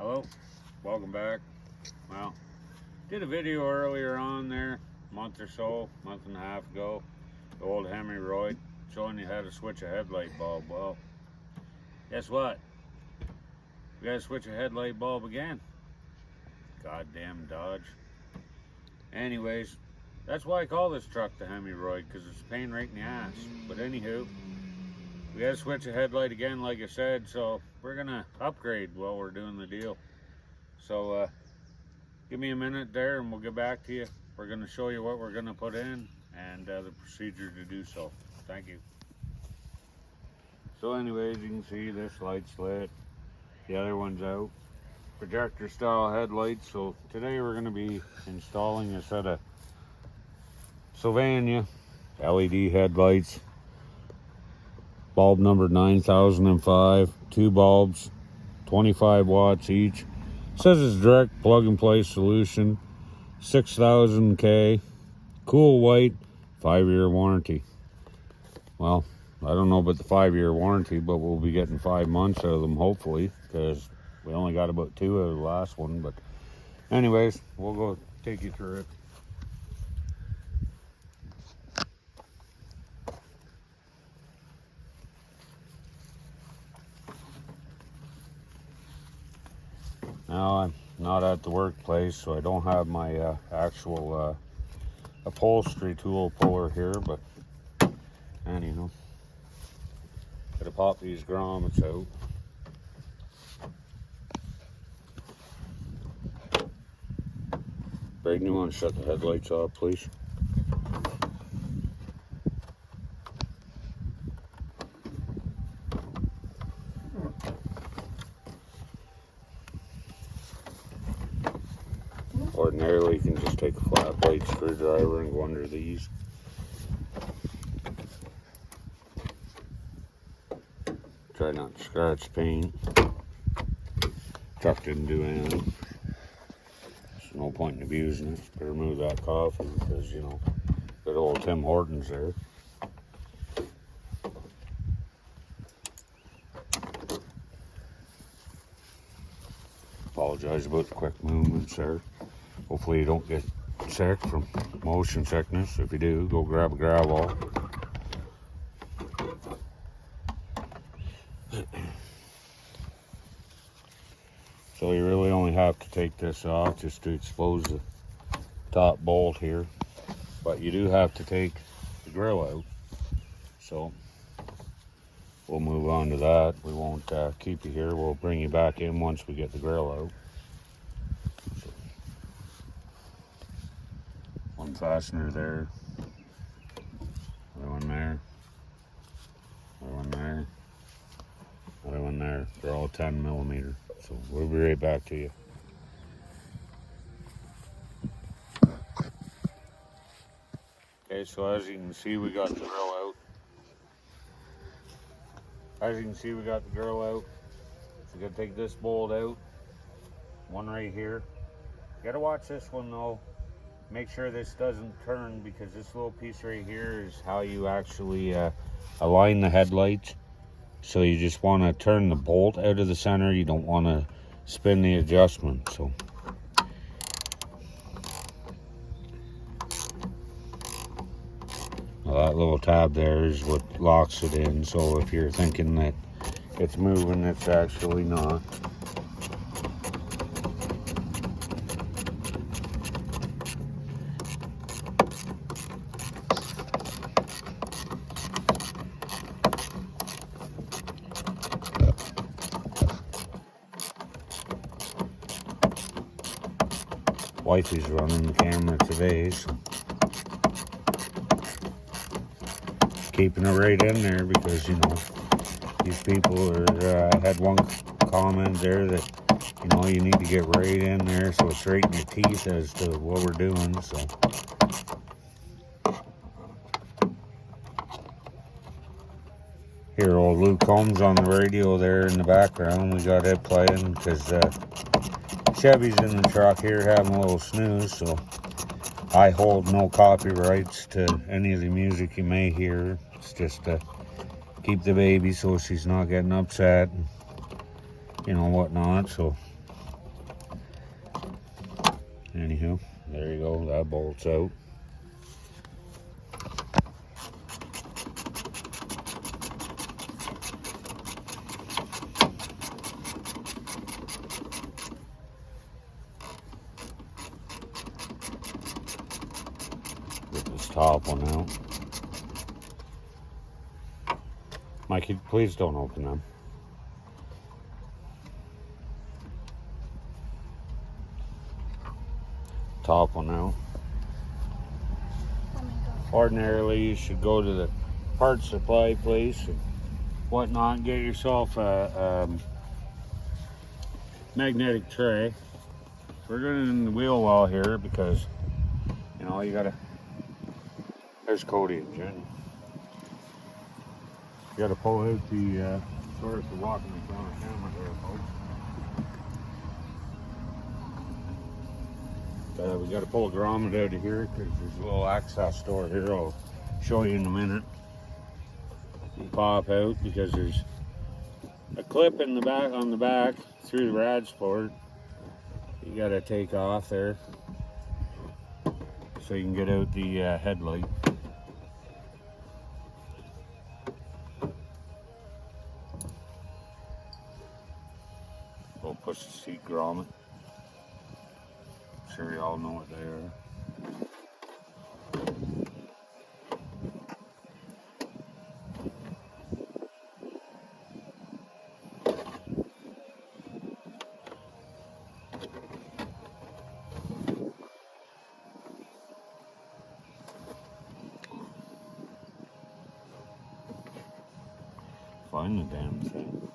Hello, welcome back. Well, did a video earlier on there, month and a half ago, the old Hemi Roid, showing you how to switch a headlight bulb. Well, guess what? We gotta switch a headlight bulb again. Goddamn Dodge. Anyways, that's why I call this truck the Hemi Roid, because it's a pain right in the ass. But anywho, we gotta switch a headlight again, like I said, so we're gonna upgrade while we're doing the deal. So give me a minute there and we'll get back to you. We're gonna show you what we're gonna put in and the procedure to do so. Thank you. So anyways, you can see this light's lit, the other one's out. Projector style headlights. So today we're gonna be installing a set of Sylvania LED headlights. Bulb number 9005, 2 bulbs, 25 watts each. It says it's direct plug and play solution, 6,000 K, cool white, 5-year warranty. Well, I don't know about the 5-year warranty, but we'll be getting 5 months out of them hopefully, because we only got about 2 out of the last one. But anyways, we'll go take you through it. Now I'm not at the workplace, so I don't have my actual upholstery tool puller here, but anyhow, gotta pop these grommets out. Braden, you want to shut the headlights off, please? Ordinarily, you can just take a flat blade screwdriver and go under these. Try not to scratch paint. Truck didn't do anything. There's no point in abusing it. Better move that coffee because, you know, good old Tim Hortons there. Apologize about the quick movements there. Hopefully you don't get sick from motion sickness. If you do, go grab a gravel. So you really only have to take this off just to expose the top bolt here. But you do have to take the grill out. So we'll move on to that. We won't keep you here. We'll bring you back in once we get the grill out. One fastener there, another one there, another one there, another one there. They're all 10 millimeter. So we'll be right back to you. Okay, so as you can see, we got the grill out. So you gotta take this bolt out. One right here. You gotta watch this one though. Make sure this doesn't turn, because this little piece right here is how you actually align the headlights. So you just want to turn the bolt out of the center. You don't want to spin the adjustment. So well, that little tab there is what locks it in. So if you're thinking that it's moving, it's actually not. Wifey's running the camera today, so keeping it right in there, because you know these people are. I had one comment there that you know you need to get right in there, so it's right in your teeth as to what we're doing. So here, old Luke Combs on the radio there in the background. We got it playing because Chevy's in the truck here having a little snooze, so I hold no copyrights to any of the music you may hear. It's just to keep the baby so she's not getting upset and, you know, whatnot. So Anyhow, there you go, that bolts out. Get this top one out. Mikey, please don't open them. Top one out. Ordinarily, you should go to the parts supply place and whatnot, get yourself a magnetic tray. We're going in the wheel well here because, you know, you gotta, there's Cody and Jen. You gotta pull out the, sorry for walking in front of the camera there, folks. We gotta pull a grommet out of here because there's a little access door here. I'll show you in a minute. You pop out because there's a clip in the back, on the back through the rad sport. You gotta take off there so you can get out the headlight. We'll push the seat grommet. I'm sure you all know what they are. Find the damn thing.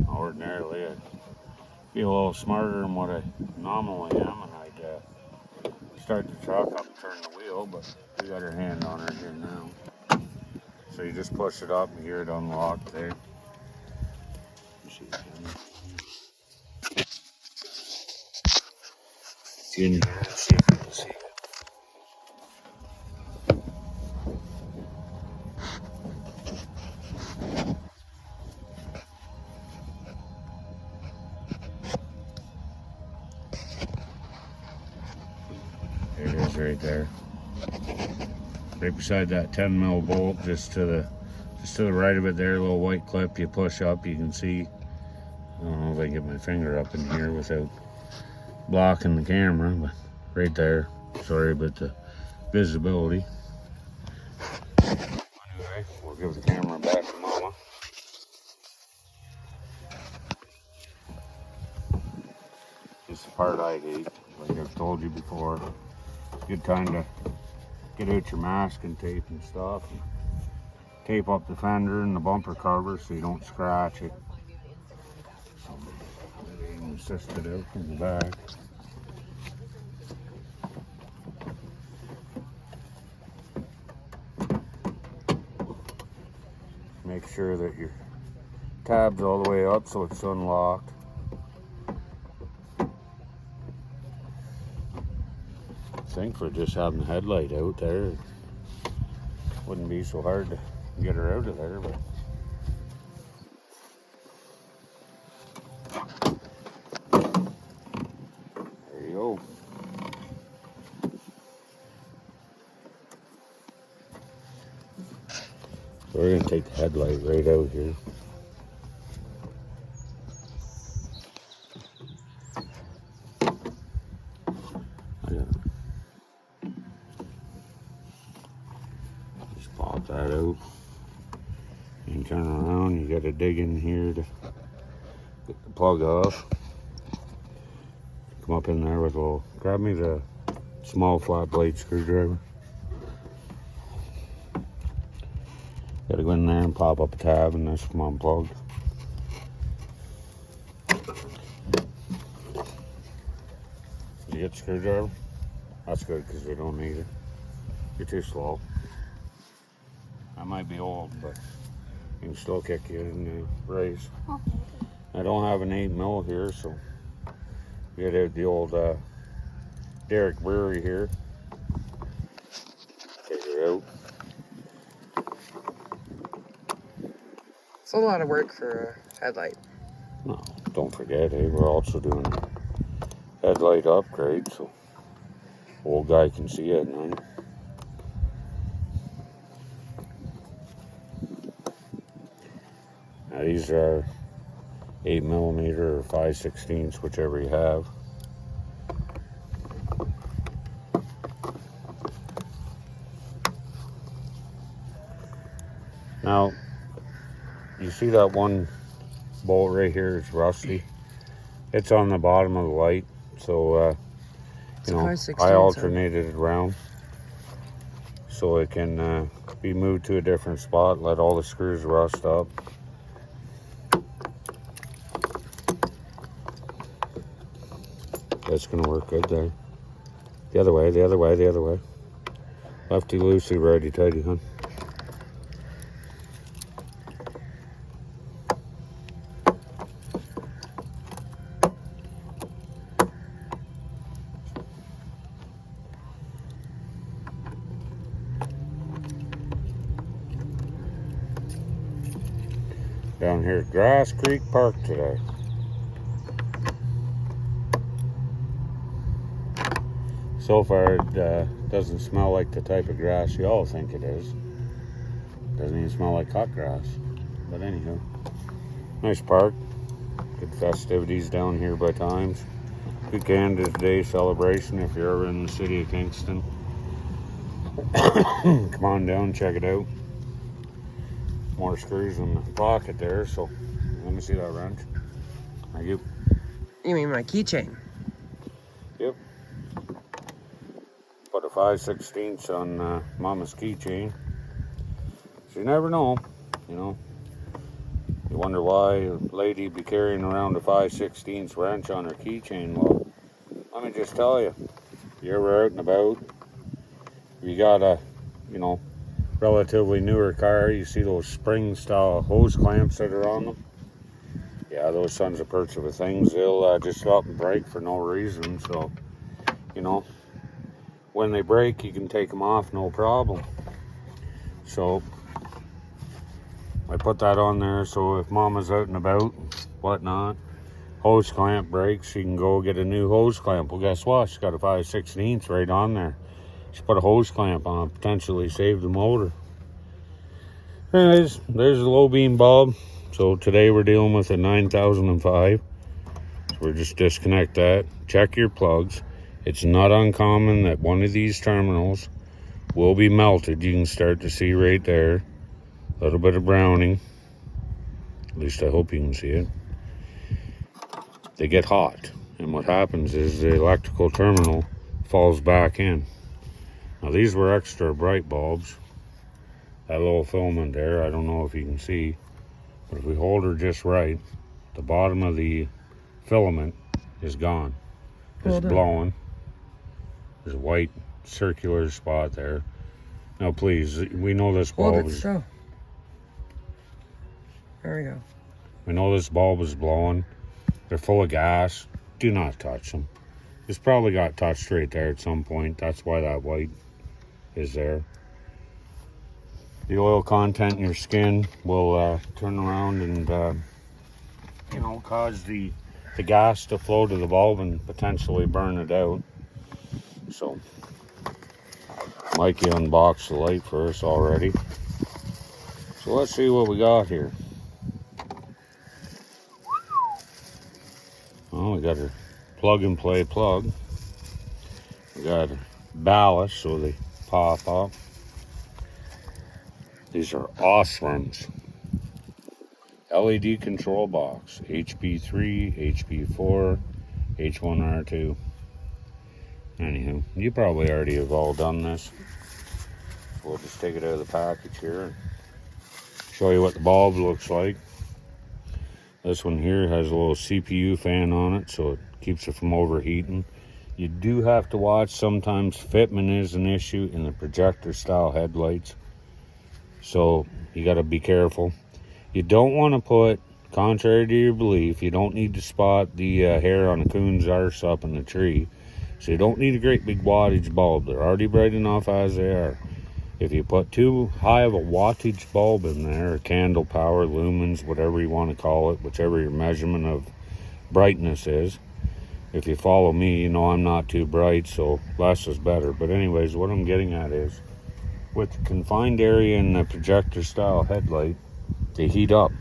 Ordinarily, I'd be a little smarter than what I normally am, and I'd start the truck up and turn the wheel, but we got our hand on it here now. So you just push it up and hear it unlock there. See in here, see if you can see it. There it is right there. Right beside that 10mm bolt, just to the right of it there, a little white clip you push up, you can see. I don't know if I can get my finger up in here without blocking the camera, but right there. Sorry about the visibility. Anyway, we'll give the camera back to Mama. This is the part I hate, like I've told you before. Good time to get out your masking tape and stuff. And tape up the fender and the bumper cover so you don't scratch it. Maybe assist it out from the back. Make sure that your tab's all the way up so it's unlocked. I think for just having the headlight out there, it wouldn't be so hard to get her out of there, but there you go. So we're gonna take the headlight right out here. Just pop that out and turn around. You gotta dig in here to get the plug off. Come up in there with a little, grab me the small flat blade screwdriver. Gotta go in there and pop up a tab and this come unplugged. Did you get the screwdriver? That's good because we don't need it. You're too slow. I might be old, but you can still kick you in the race. I don't have an 8mm here, so we gotta have the old Derrick Brewery here. Take her out. It's a lot of work for a headlight. don't forget, hey, we're also doing headlight upgrade, so old guy can see at night. Now these are 8mm or 5/16, whichever you have. Now, you see that one bolt right here is rusty. It's on the bottom of the light, so you know, I alternated it around so it can be moved to a different spot, let all the screws rust up. That's gonna work good there. The other way, the other way, the other way. Lefty loosey, righty tighty, huh? Down here at Grass Creek Park today. So far, it doesn't smell like the type of grass you all think it is. Doesn't even smell like cut grass. But anyhow, nice park. Good festivities down here by times. Good Canada's Day celebration if you're ever in the city of Kingston. Come on down, check it out. More screws in the pocket there, so let me see that wrench. Thank you. You mean my keychain? Yep. Put a 5/16 on Mama's keychain. So you never know, you know. You wonder why a lady be carrying around a 5/16 wrench on her keychain. Well, let me just tell you, if you're ever out and about, if you got a, you know, relatively newer car, you see those spring style hose clamps that are on them. Yeah, those sons of perch of a things, they'll just stop and break for no reason. So, you know, when they break, you can take them off, no problem. So I put that on there so if Mama's out and about, whatnot, hose clamp breaks, she can go get a new hose clamp. Well, guess what? She's got a 5/16 right on there. She put a hose clamp on, potentially save the motor. Anyways, there's a low beam bulb. So today we're dealing with a 9005. So we'll just disconnect that. Check your plugs. It's not uncommon that one of these terminals will be melted. You can start to see right there. A little bit of browning. At least I hope you can see it. They get hot. And what happens is the electrical terminal falls back in. Now these were extra bright bulbs. That little filament there, I don't know if you can see, but if we hold her just right, the bottom of the filament is gone. It's blowing. There's a white circular spot there. Now please, we know this bulb is... So. There we go. We know this bulb is blowing. They're full of gas. Do not touch them. It's probably got touched right there at some point. That's why that white is there. The oil content in your skin will turn around and you know, cause the gas to flow to the bulb and potentially burn it out. So Mikey unboxed the light for us already. So let's see what we got here. Oh, we got a plug and play plug. We got a ballast so they pop up. These are Osram's LED control box, HP3, HP4, H1R2. Anywho, you probably already have all done this. We'll just take it out of the package here and show you what the bulb looks like. This one here has a little CPU fan on it, so it keeps it from overheating. You do have to watch, sometimes fitment is an issue in the projector style headlights. So you got to be careful. You don't want to put, contrary to your belief, you don't need to spot the hair on a coon's arse up in the tree. So you don't need a great big wattage bulb. They're already bright enough as they are. If you put too high of a wattage bulb in there, or candle power, lumens, whatever you want to call it, whichever your measurement of brightness is. If you follow me, you know I'm not too bright, so less is better. But anyways, what I'm getting at is, with the confined area and the projector style headlight, they heat up,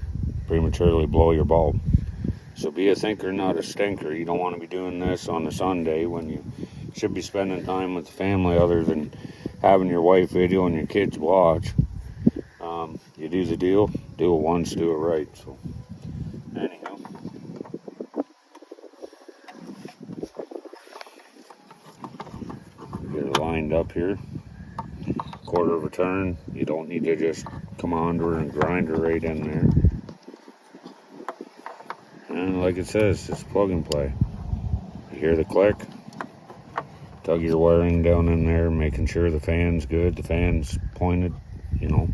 prematurely blow your bulb. So be a thinker, not a stinker. You don't want to be doing this on a Sunday when you should be spending time with the family other than having your wife video and your kids watch. You do the deal, do it once, do it right. So anyhow, get it lined up here, quarter of a turn. You don't need to just come onto her and grind her right in there. And like it says, it's plug and play. You hear the click, tug your wiring down in there, making sure the fan's good, the fan's pointed, you know.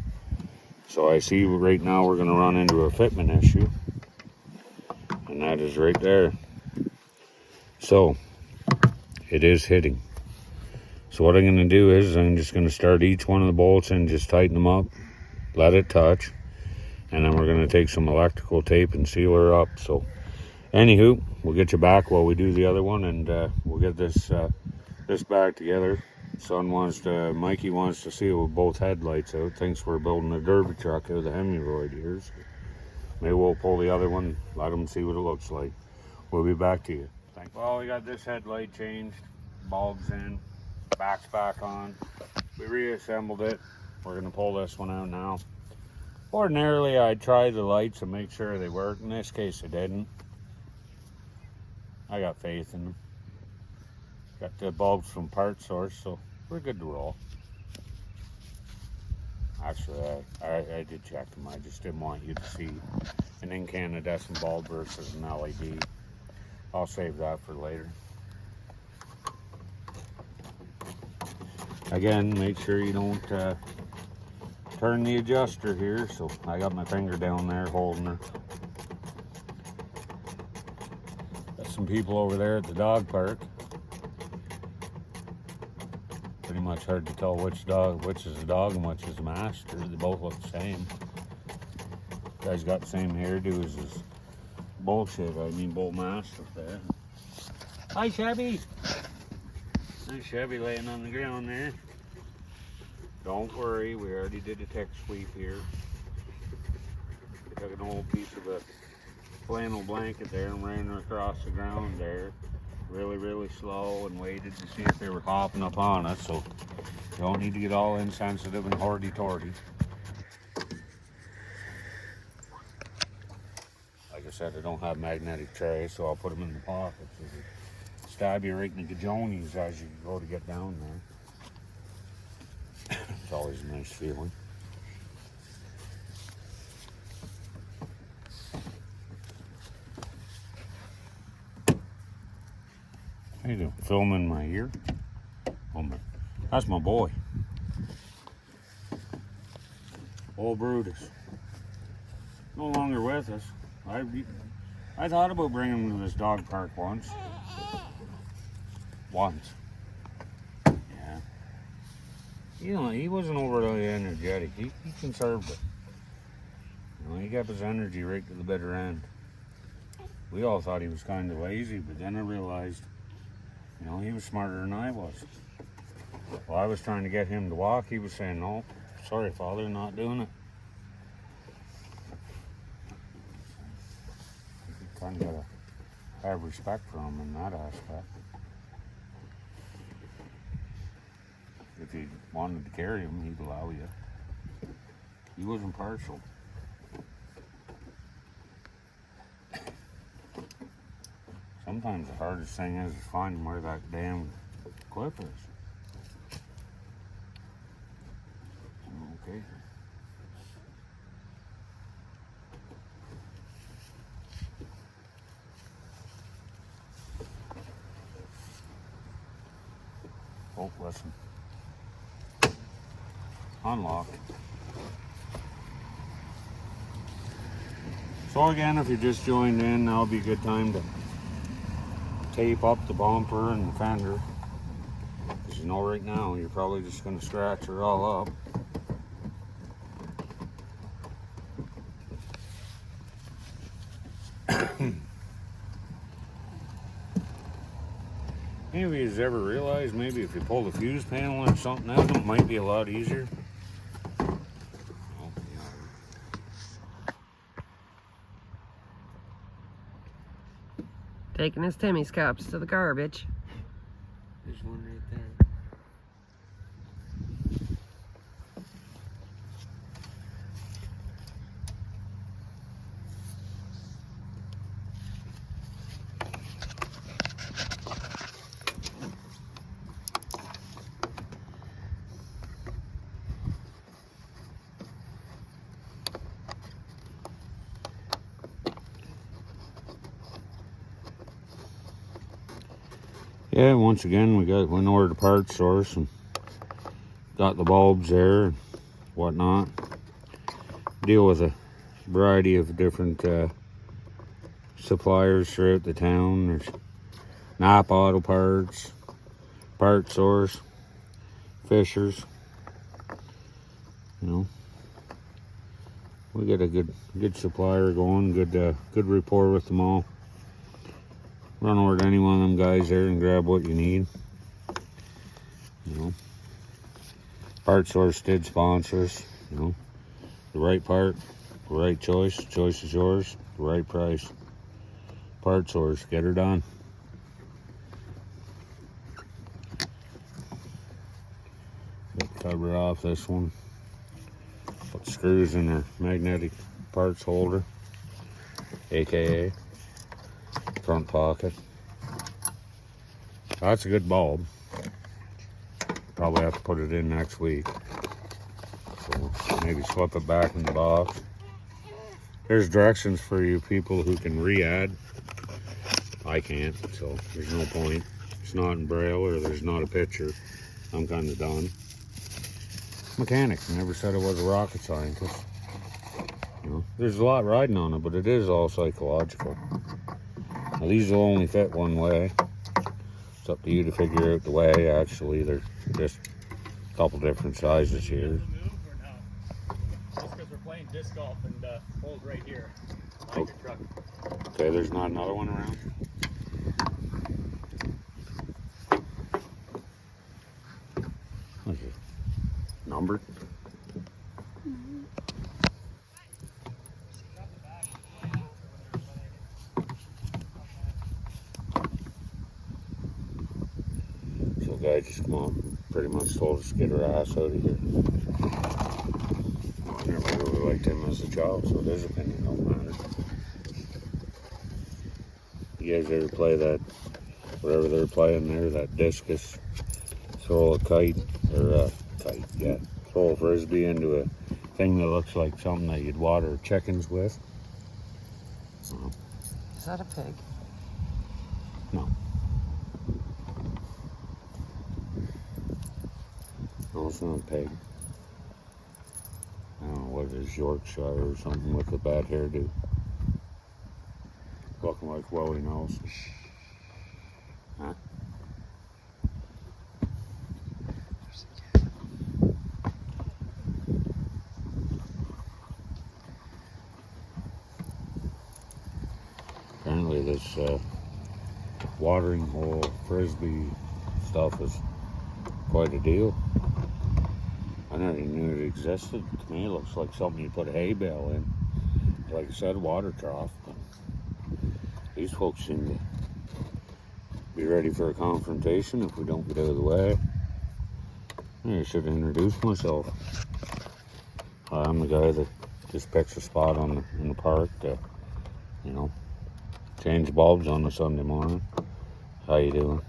So I see right now we're going to run into a fitment issue, and that is right there. So it is hitting. So what I'm going to do is I'm just going to start each one of the bolts and just tighten them up, let it touch, and then we're going to take some electrical tape and seal her up. So anywho, we'll get you back while we do the other one, and we'll get this back together. Mikey wants to see it with both headlights out. Thinks we're building a derby truck out of the Hemi Roid here. So maybe we'll pull the other one, let them see what it looks like. We'll be back to you. Thanks. Well, we got this headlight changed, bulbs in, back's back on. We reassembled it. We're gonna pull this one out now. Ordinarily, I'd try the lights and make sure they work. In this case, they didn't. I got faith in them. Got the bulbs from Part Source, so we're good to roll. Actually, I did check them. I just didn't want you to see an incandescent bulb versus an LED. I'll save that for later. Again, make sure you don't turn the adjuster here. So I got my finger down there holding her. Got some people over there at the dog park. Pretty much hard to tell which is a dog and which is a master. They both look the same. Guy's got the same hairdo as his bullshit. Bull mastiff there. Hi, Chevy. Nice Chevy laying on the ground there. Don't worry, we already did a tech sweep here. We took an old piece of a flannel blanket there and ran her across the ground there. Really slow, and waited to see if they were hopping up on us, so you don't need to get all insensitive and horty-torty. Like I said, I don't have magnetic trays, so I'll put them in the pockets. They stab you right in the gajonies as you go to get down there. It's always a nice feeling. How you doing? Filming my ear? Oh my, that's my boy. Old Brutus. No longer with us. I thought about bringing him to this dog park once. Yeah. You know, he wasn't overly energetic. He conserved it. You know, he kept his energy right to the bitter end. We all thought he was kind of lazy, but then I realized, you know, he was smarter than I was. Well, I was trying to get him to walk. He was saying, no, sorry, Father, not doing it. You kind of got to have respect for him in that aspect. If you wanted to carry him, he'd allow you. He wasn't partial. Sometimes the hardest thing is finding where that damn clip is. Okay. Oh, listen. Unlock. So again, if you just joined in, now would be a good time to tape up the bumper and the fender, because you know right now you're probably just going to scratch her all up. Any of you has ever realized maybe if you pull the fuse panel or something out, it might be a lot easier? Oh, yeah. Taking his Timmy's cups to the garbage. There's one right there. Yeah, once again, we went over to the parts source and got the bulbs there and whatnot. Deal with a variety of different suppliers throughout the town. There's Napa Auto Parts, Part Source, Fisher's. You know, we got a good supplier going, good rapport with them all. Run over to any one of them guys there and grab what you need. You know, Part Source did sponsor us. You know, the right part, the right choice. The choice is yours. The right price. Part Source, get her done. Cover off this one. Put screws in her magnetic parts holder, aka front pocket. That's a good bulb. Probably have to put it in next week. So maybe slip it back in the box. There's directions for you people who can re-add. I can't, so there's no point. It's not in braille or there's not a picture. I'm kind of done. Mechanic, never said I was a rocket scientist. You know, there's a lot riding on it, but it is all psychological. Now, these will only fit one way. It's up to you to figure out the way. Actually, they're just a couple different sizes here. Just because we're playing disc golf and hold right here. Oh. Truck. Okay, there's not another one around. What is it? Numbered? So guy just come up, pretty much told us to get her ass out of here. I never really liked him as a child, so his opinion don't matter. You guys ever play that, whatever they're playing there, that discus, throw a kite, or a kite, yeah, throw a frisbee into a thing that looks like something that you'd water chickens with? Is that a pig? No. No, it's not a pig. I don't know what it is, Yorkshire or something with a bad hairdo. Looking like Willie Nelson. Huh? Apparently this watering hole frisbee stuff is quite a deal. I never even knew it existed. To me it looks like something you put a hay bale in. Like I said, water trough. But these folks seem to be ready for a confrontation if we don't get out of the way. I should have introduced myself. I'm the guy that just picks a spot in the park to, you know, change bulbs on a Sunday morning. How you doing?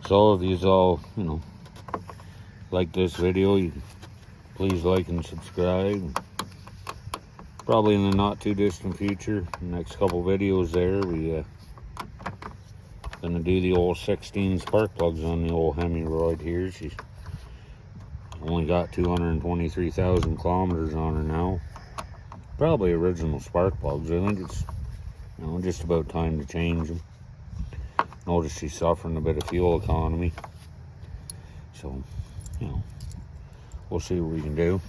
So if you all, you know, like this video, you please like and subscribe. Probably in the not too distant future, the next couple videos there, we gonna do the old 16 spark plugs on the old Hemi Roid here. She's only got 223,000 kilometers on her now. Probably original spark plugs. I think it's, you know, just about time to change them. Notice she's suffering a bit of fuel economy. So, you know, we'll see what we can do.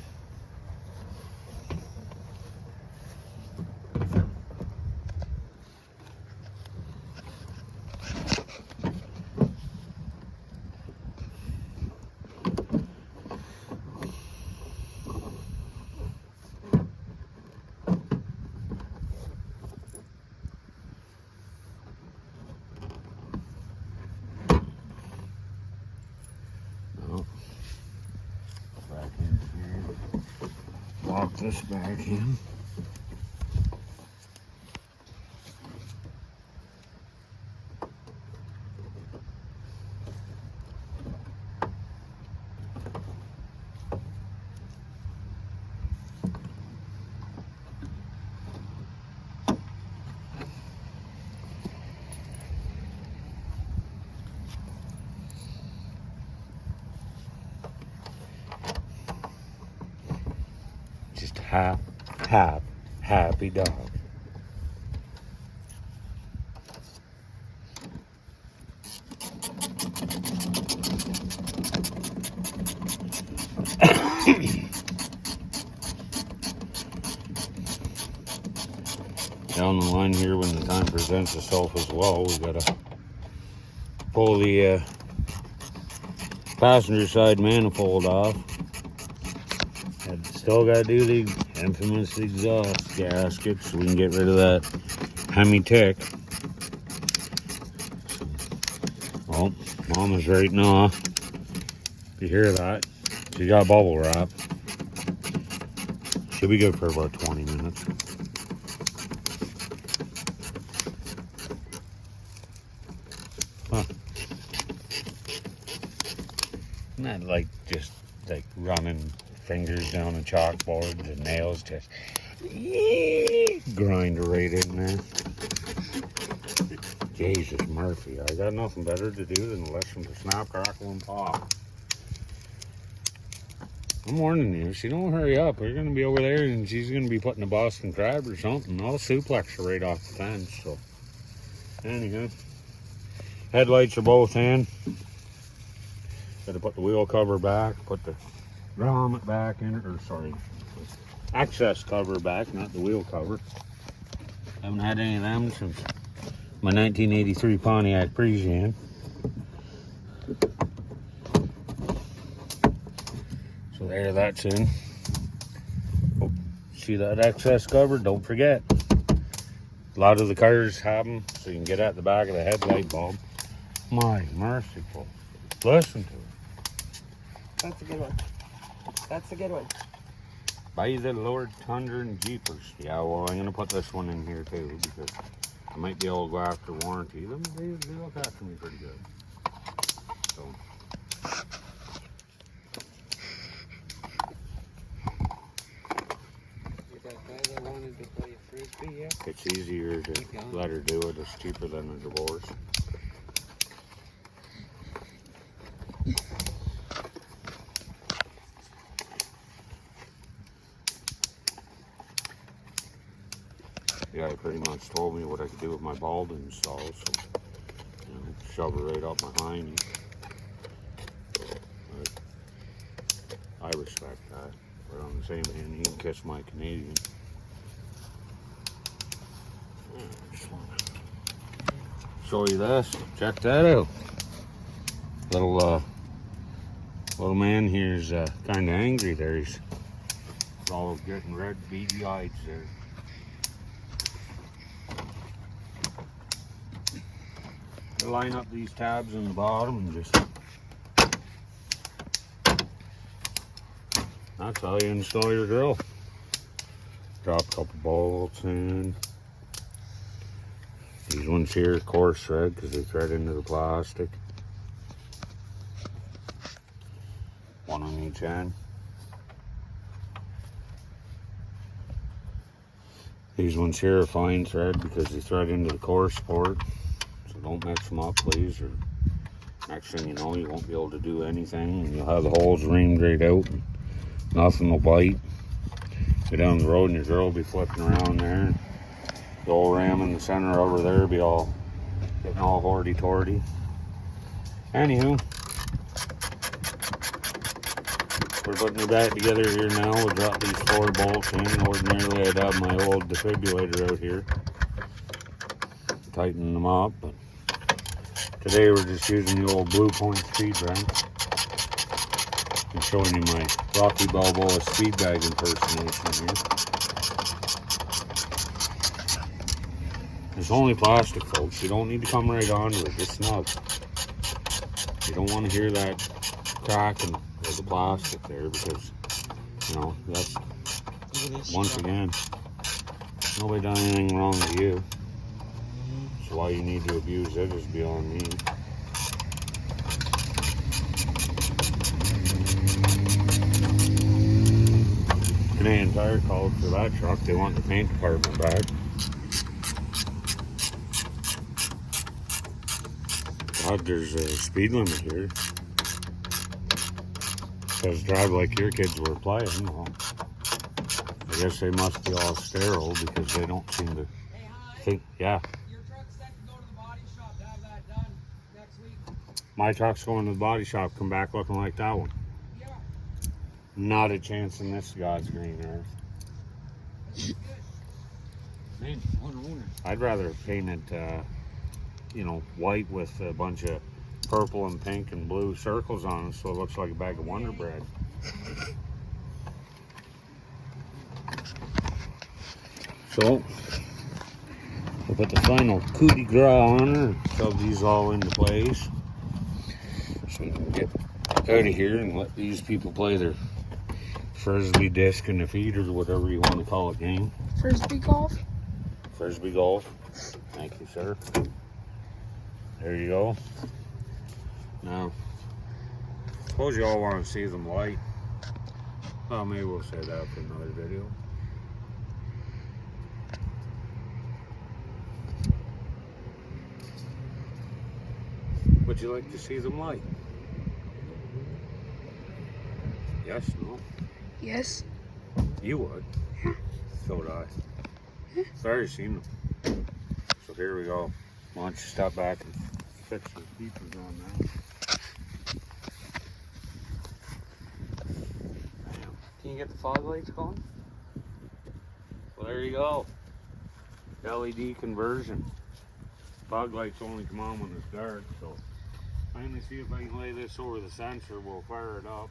Back in here. Lock this back in. Just happy dog. Down the line here, when the time presents itself as well, we gotta pull the passenger side manifold off. And still gotta do the infamous exhaust gasket so we can get rid of that Hemi tick. Well, Mama's right now. You hear that? She got bubble wrap. Should be good for about 20 minutes. Huh. Not like just like running fingers down the chalkboard, the nails just grind right in there. Jesus Murphy, I got nothing better to do than listen to snap, crackle, and pop. I'm warning you, if you don't hurry up, we're going to be over there and she's going to be putting a Boston crab or something. I'll suplex her right off the fence. So, anyhow, headlights are both in. Got to put the wheel cover back, put the grommet back in, or sorry, access cover back, not the wheel cover. Haven't had any of them since my 1983 Pontiac Parisienne. So there, that's in. Oh, see that access cover? Don't forget. A lot of the cars have them, so you can get at the back of the headlight bulb. My merciful. Listen to it. That's a good one. That's a good one. By the Lord, Thunder and Jeepers. Yeah, well, I'm going to put this one in here too, because I might be able to go after warranty. They look after me pretty good. So. It's easier to let her do it. It's cheaper than a divorce. Yeah, he pretty much told me what I could do with my bald install, so you know, shove her right up my hiney. I respect that. But on the same hand, he can kiss my Canadian. Just wanna show you this. Check that out. Little man here's kind of angry there. He's all getting red, beady eyes there. You line up these tabs in the bottom and just, that's how you install your grill. Drop a couple bolts in. These ones here coarse thread because they thread into the plastic. One on each end. These ones here are fine thread because they thread into the coarse port. So don't mix them up, please, or next thing you know, you won't be able to do anything and you'll have the holes reamed right out and nothing will bite. Go down the road and your girl will be flipping around there. The old ram in the center over there will be all getting all hoity-toity. Anywho, we're putting it back together here now. We'll drop these 4 bolts in. Ordinarily I'd have my old defibrillator out here, tightening them up, but today we're just using the old Blue Point speed wrench. I'm showing you my Rocky Balboa speed bag impersonation here. It's only plastic, folks. You don't need to come right onto it. It's snug. You don't want to hear that cracking of the plastic there, because, you know, that's, once again, nobody done anything wrong to you. So why you need to abuse it is beyond me. Canadian Tire called for that truck. They want the paint department back. God, there's a speed limit here. Says drive like your kids were playing. Well, I guess they must be all sterile because they don't seem to think. Yeah. Your truck's set to go to the body shop to have that done next week. My truck's going to the body shop, come back looking like that one. Yeah. Not a chance in this God's green earth. Man, one owner. I'd rather paint it, you know, white with a bunch of purple and pink and blue circles on it so it looks like a bag of Wonder Bread. So, we'll put the final coup de grace on her, shove these all into place so we can get out of here and let these people play their Frisbee disc and defeat, or whatever you want to call it, game. Frisbee golf? Frisbee golf. Thank you, sir. There you go. Now, suppose you all want to see them light. Well, maybe we'll say that for another video. Would you like to see them light? Yes, no? Yes. You would. So would I. I've already seen them. So here we go. Why don't you step back and fix the beepers on that? Can you get the fog lights going? Well, there you go. LED conversion. Fog lights only come on when it's dark, so finally see if I can lay this over the sensor. We'll fire it up.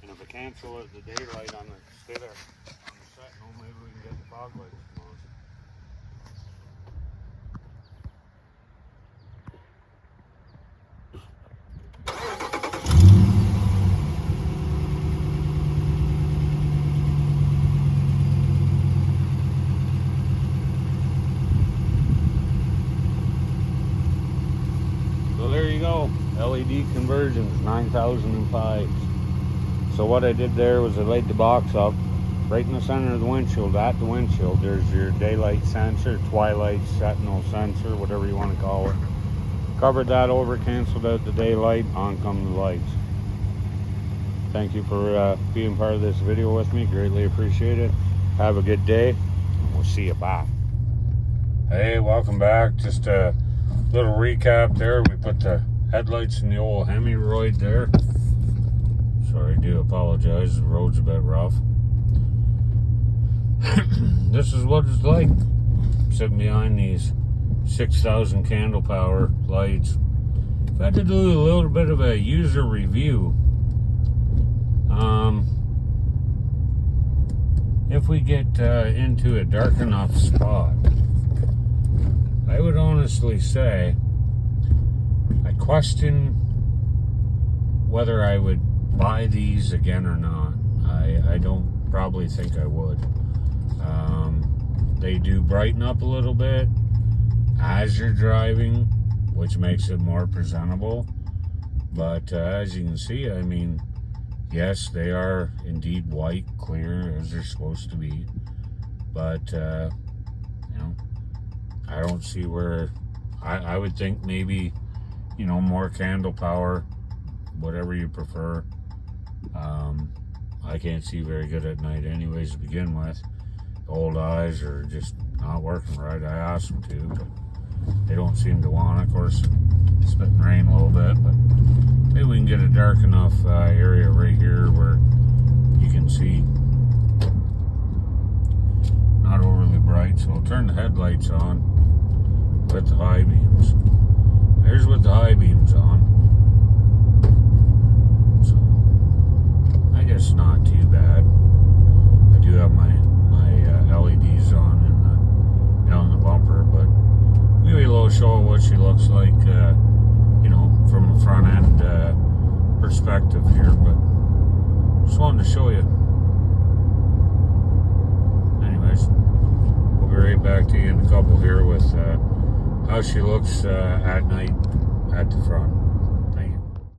And if I cancel it, the daylight on the stitter on the sentinel, maybe we can get the fog lights to come on. So there you go, LED conversions, 9005. So what I did there was I laid the box up right in the center of the windshield. At the windshield, there's your daylight sensor, twilight, sentinel sensor, whatever you want to call it. Covered that over, canceled out the daylight, on come the lights. Thank you for being part of this video with me, greatly appreciate it. Have a good day, and we'll see you back. Hey, welcome back. Just a little recap there. We put the headlights in the old Hemi Roid there. Sorry, I do apologize. The road's a bit rough. This is what it's like sitting behind these 6,000 candle power lights. I've had to do a little bit of a user review. If we get into a dark enough spot, I would honestly say I question whether I would buy these again or not. I don't probably think I would. They do brighten up a little bit as you're driving, which makes it more presentable. But as you can see, I mean, yes, they are indeed white, clear, as they're supposed to be. But, you know, I don't see where, I would think maybe, you know, more candle power, whatever you prefer. I can't see very good at night anyways to begin with. The old eyes are just not working right. I asked them to, but they don't seem to want it. Of course, it's spitting rain a little bit, but Maybe we can get a dark enough area right here where you can see. Not overly bright, so I'll turn the headlights on with the high beams. There's with the high beams on. So I guess not too bad. I do have my LEDs on down the bumper, but maybe a little show of what she looks like, you know, from a front end perspective here. But just wanted to show you. Anyways, we'll be right back to you in a couple here with how she looks at night at the front.